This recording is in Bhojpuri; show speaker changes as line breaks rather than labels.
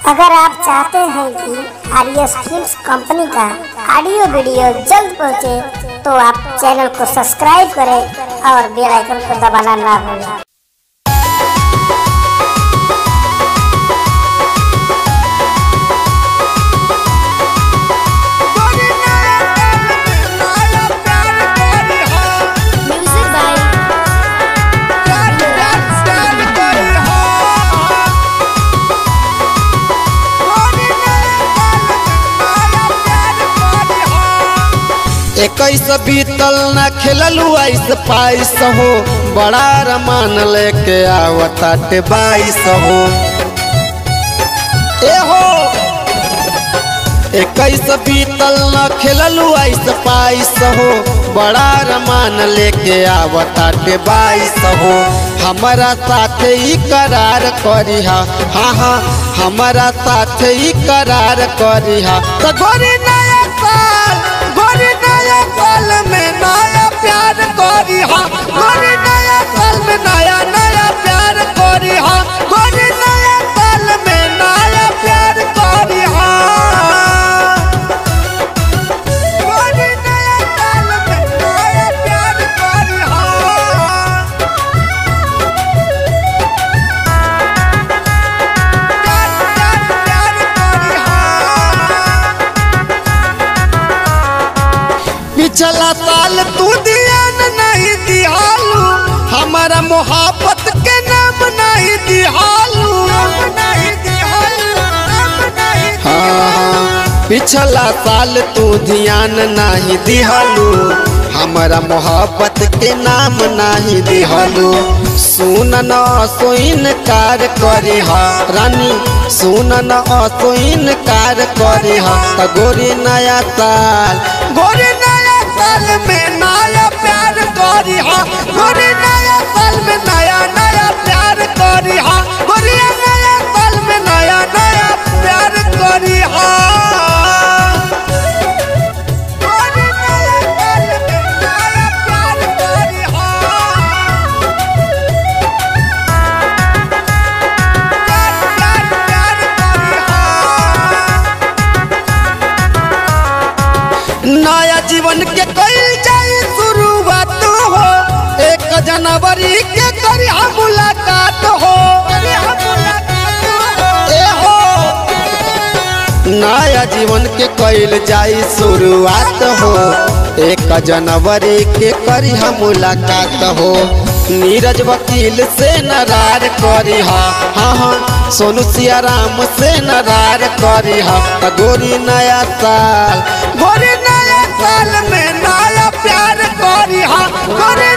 अगर आप चाहते हैं कि आरएस फिल्म्स कंपनी का ऑडियो वीडियो जल्द पहुंचे, तो आप चैनल को सब्सक्राइब करें और बेल आइकन को दबाना ना भूलें।
इक्कीस बीतल ना खेललू ऐस पाइस हो, बड़ा रमान लेके आवताटे 22 हो। ए हो 21 बीतल ना खेललू ऐस पाइस हो, बड़ा रमान लेके आवताटे 22 हो। हमारा साथे ही करार करिहा, हाँ हाँ हमारा साथे ही करार करिहा। तो गोरी नया साल, गोरी नया साल में नया प्यार करिहा, गोरी नया साल में नया नया प्यार करिहा, गोरी नया साल में नया प्यार करिहा, गोरी नया साल में नया प्यार करिहा। पिछला साल तू ध्यान नहीं दिहालू, हमारा मोहब्बत के नाम नहीं दिहालू। हाँ पिछला साल तू ध्यान नहीं दिहालू, हमारा मोहब्बत के नाम नहीं दिहालू। सुन न सोइन कार करिहा रानी, सुन न सोइन कार करिहा। गोरी नया साल, गोरी नया साल में नया प्यार करिहा, गोरी नया साल में नया नया प्यार करिहा, गोरी नया साल में नया नया प्यार करिहा, गोरी नया साल में नया प्यार करिहा। नया जीवन के कइल जाई शुरुआत हो, 1 जनवरी के करिहा मुलाकात हो। ए हो नया जीवन के कइल जाई शुरुआत हो, 1 जनवरी के करिहा मुलाकात हो। नीरज वकील से नारार करिहा, हाँ हाँ सोनू सियाराम से नारार करिहा। गोरी नया साल, गोरी नया साल में नया प्यार करिहा, गोरी